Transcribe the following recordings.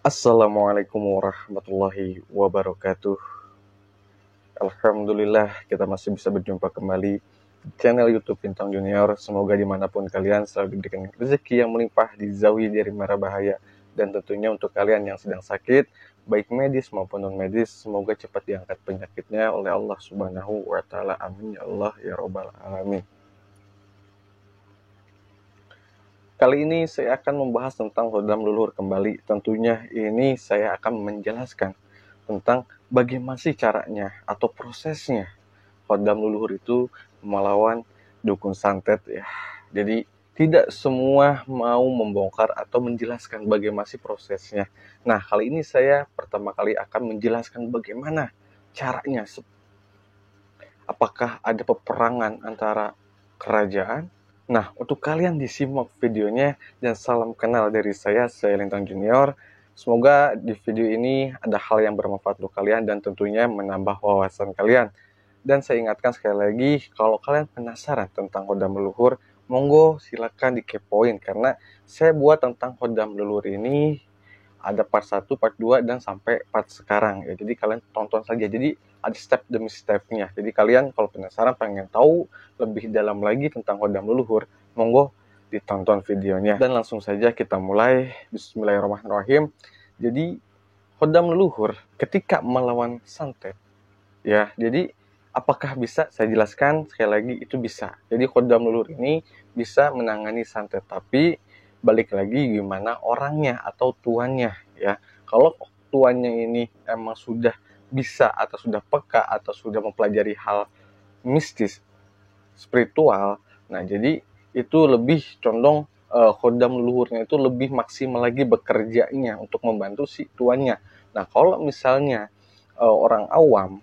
Assalamualaikum warahmatullahi wabarakatuh. Alhamdulillah kita masih bisa berjumpa kembali di channel YouTube Bintang Junior. Semoga dimanapun kalian selalu diberikan rezeki yang melimpah, dijauhi dari mara bahaya. Dan tentunya untuk kalian yang sedang sakit, baik medis maupun non medis, semoga cepat diangkat penyakitnya oleh Allah Subhanahu wa Ta'ala. Amin ya Allah ya Robbal Alamin. Kali ini saya akan membahas tentang Hodam Leluhur kembali. Tentunya ini saya akan menjelaskan tentang bagaimana sih caranya atau prosesnya Hodam Leluhur itu melawan dukun santet ya. Jadi tidak semua mau membongkar atau menjelaskan bagaimana sih prosesnya. Nah, kali ini saya pertama kali akan menjelaskan bagaimana caranya. Apakah ada peperangan antara kerajaan? Nah, untuk kalian disimak videonya dan salam kenal dari saya Lintang Junior. Semoga di video ini ada hal yang bermanfaat untuk kalian dan tentunya menambah wawasan kalian. Dan saya ingatkan sekali lagi, kalau kalian penasaran tentang Hodam Leluhur, monggo silakan dikepoin karena saya buat tentang Hodam Leluhur ini ada part 1, part 2, dan sampai part sekarang ya. Jadi kalian tonton saja. Jadi ada step demi stepnya. Jadi kalian kalau penasaran pengen tahu lebih dalam lagi tentang Hodam Leluhur, monggo ditonton videonya. Dan langsung saja kita mulai. Bismillahirrahmanirrahim. Jadi Hodam Leluhur ketika melawan santet ya. Jadi apakah bisa saya jelaskan sekali lagi, itu bisa. Jadi Hodam Leluhur ini bisa menangani santet, tapi balik lagi gimana orangnya atau tuannya ya. Kalau tuannya ini emang sudah bisa atau sudah peka atau sudah mempelajari hal mistis, spiritual, nah jadi itu lebih condong Hodam Leluhurnya itu lebih maksimal lagi bekerjanya untuk membantu si tuannya. Nah kalau misalnya orang awam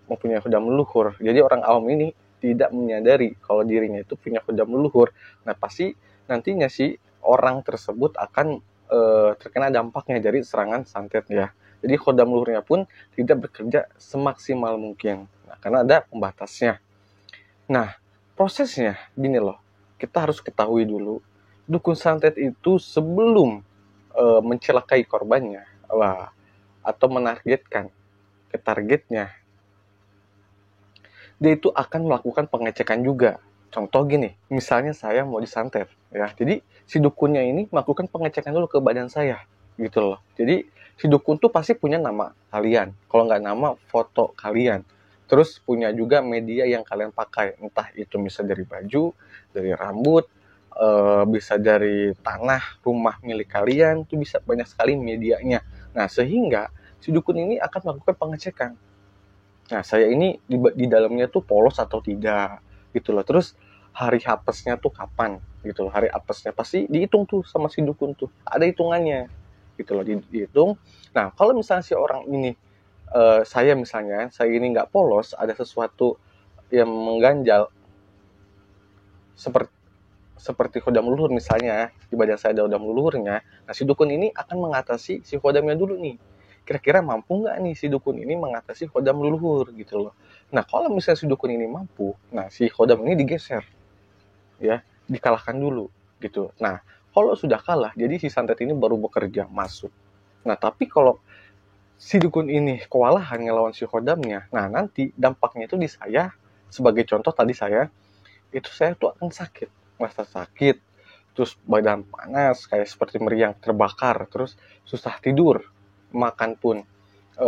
mempunyai Hodam Leluhur, jadi orang awam ini tidak menyadari kalau dirinya itu punya Hodam Leluhur, nah pasti nantinya si orang tersebut akan terkena dampaknya dari serangan santet ya. Jadi Hodam Leluhurnya pun tidak bekerja semaksimal mungkin, nah, karena ada pembatasnya. Nah prosesnya gini loh, kita harus ketahui dulu, dukun santet itu sebelum mencelakai korbannya, atau menargetkan ke targetnya, dia itu akan melakukan pengecekan juga. Contoh gini, misalnya saya mau disantet ya. Jadi si dukunnya ini melakukan pengecekan dulu ke badan saya gitu loh. Jadi si dukun tuh pasti punya nama kalian. Kalau nggak nama, foto kalian. Terus punya juga media yang kalian pakai. Entah itu bisa dari baju, dari rambut, bisa dari tanah, rumah milik kalian. Itu bisa banyak sekali medianya. Nah sehingga si dukun ini akan melakukan pengecekan. Nah, saya ini di dalamnya tuh polos atau tidak gitu loh. Terus hari hapesnya tuh kapan gitu loh. Hari apesnya pasti dihitung tuh sama si dukun tuh. Ada hitungannya gitu loh, dihitung. Nah, kalau misalnya si orang ini saya misalnya, saya ini nggak polos, ada sesuatu yang mengganjal seperti seperti Hodam Leluhur misalnya, di badan saya ada Hodam Leluhurnya. Nah, si dukun ini akan mengatasi si Hodamnya dulu nih. Kira-kira mampu nggak nih si dukun ini mengatasi Hodam Leluhur gitu loh. Nah, kalau misalnya si dukun ini mampu, nah si Hodam ini digeser, ya, dikalahkan dulu gitu. Nah, kalau sudah kalah, jadi si santet ini baru bekerja masuk. Nah, tapi kalau si dukun ini kewalahan ngelawan si Hodamnya, nah nanti dampaknya itu di saya. Sebagai contoh tadi saya tuh akan sakit, merasa sakit, terus badan panas kayak seperti meriang terbakar, terus susah tidur, makan pun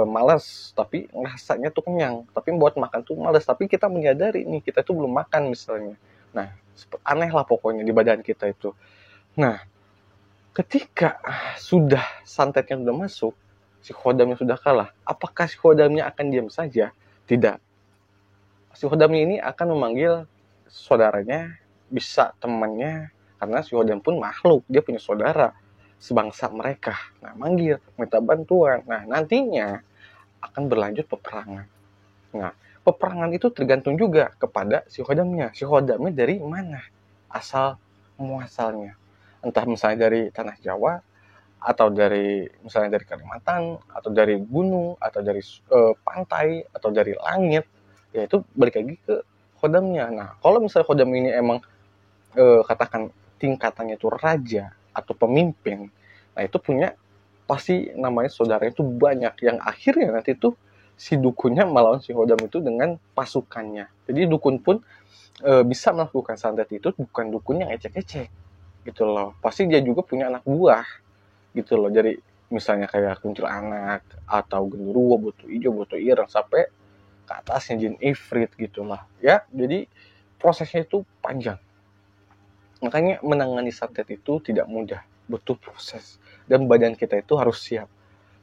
malas, tapi rasanya tuh kenyang, tapi buat makan tuh malas, tapi kita menyadari nih kita tuh belum makan misalnya. Nah aneh lah pokoknya di badan kita itu. Nah ketika sudah santetnya sudah masuk, si Hodamnya sudah kalah, apakah si Hodamnya akan diam saja? Tidak. Si Hodamnya ini akan memanggil saudaranya, bisa temannya, karena si Hodam pun makhluk, dia punya saudara sebangsa mereka. Nah, manggil, minta bantuan. Nah, nantinya akan berlanjut peperangan. Nah, peperangan itu tergantung juga kepada si Hodamnya. Si Hodamnya dari mana asal muasalnya. Entah misalnya dari tanah Jawa, atau dari misalnya dari Kalimantan, atau dari gunung, atau dari pantai, atau dari langit. Ya itu balik lagi ke Hodamnya. Nah, kalau misalnya Hodam ini emang katakan tingkatannya itu raja atau pemimpin, nah itu punya pasti namanya saudara itu banyak, yang akhirnya nanti tuh si dukunnya melawan si Hodam itu dengan pasukannya. Jadi dukun pun bisa melakukan santet itu bukan dukun yang ecek-ecek gitu loh. Pasti dia juga punya anak buah gitu loh. Jadi misalnya kayak kuntilanak atau genderuwo, boto ijo, boto ireng, sampai ke atasnya jin ifrit gitu lah ya. Jadi prosesnya itu panjang. Makanya menangani santet itu tidak mudah, butuh proses. Dan badan kita itu harus siap.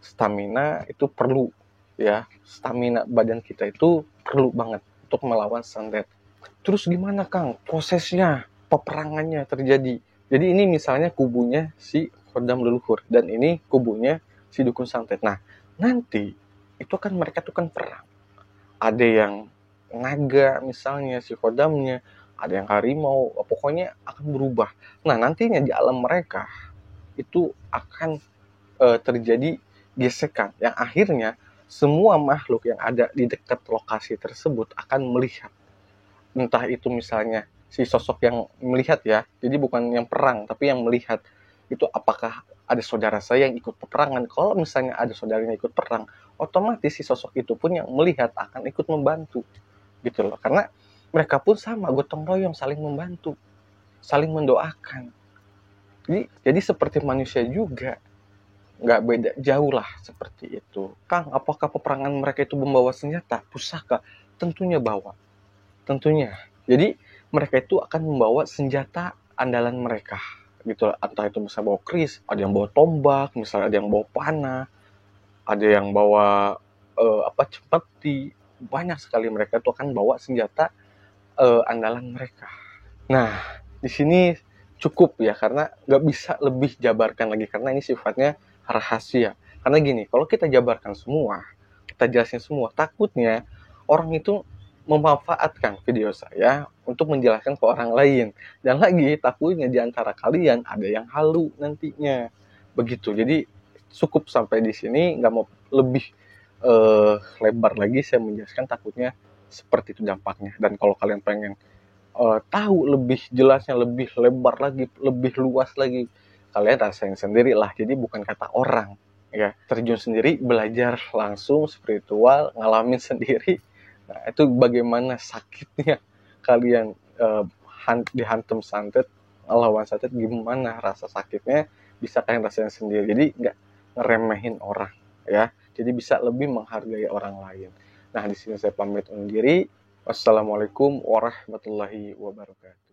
Stamina itu perlu ya. Stamina badan kita itu perlu banget untuk melawan santet. Terus gimana Kang prosesnya, peperangannya terjadi? Jadi ini misalnya kubunya si Kodam leluhur dan ini kubunya si dukun santet. Nah, nanti itu kan mereka tuh kan perang. Ada yang naga misalnya si Kodamnya, ada yang harimau, pokoknya akan berubah. Nah, nantinya di alam mereka itu akan terjadi gesekan yang akhirnya semua makhluk yang ada di dekat lokasi tersebut akan melihat. Entah itu misalnya si sosok yang melihat ya, jadi bukan yang perang tapi yang melihat, itu apakah ada saudara saya yang ikut peperangan. Kalau misalnya ada saudaranya ikut perang, otomatis si sosok itu pun yang melihat akan ikut membantu gitu loh, karena mereka pun sama, gotong royong, saling membantu, saling mendoakan. Jadi seperti manusia juga, nggak beda jauh lah seperti itu. Kang, apakah peperangan mereka itu membawa senjata, pusaka? Tentunya bawa, tentunya. Jadi mereka itu akan membawa senjata andalan mereka gitu. Entah itu bisa bawa keris, ada yang bawa tombak, misalnya ada yang bawa panah, ada yang bawa cempeti. Banyak sekali mereka itu akan bawa senjata andalan mereka. Nah, di sini cukup ya, karena nggak bisa lebih jabarkan lagi karena ini sifatnya rahasia. Karena gini, kalau kita jabarkan semua, kita jelasin semua, takutnya orang itu memanfaatkan video saya untuk menjelaskan ke orang lain. Dan lagi takutnya di antara kalian ada yang halu nantinya. Begitu. Jadi cukup sampai di sini, nggak mau lebih lebar lagi saya menjelaskan, takutnya seperti itu dampaknya. Dan kalau kalian pengen tahu lebih jelasnya, lebih lebar lagi, lebih luas lagi, kalian rasain sendiri lah. Jadi bukan kata orang ya, terjun sendiri, belajar langsung spiritual, ngalamin sendiri. Nah, itu bagaimana sakitnya kalian dihantam santet, lawan santet, gimana rasa sakitnya bisa kalian rasain sendiri. Jadi nggak ngeremehin orang ya, jadi bisa lebih menghargai orang lain. Nah, di sini saya pamit undur diri. Wassalamualaikum warahmatullahi wabarakatuh.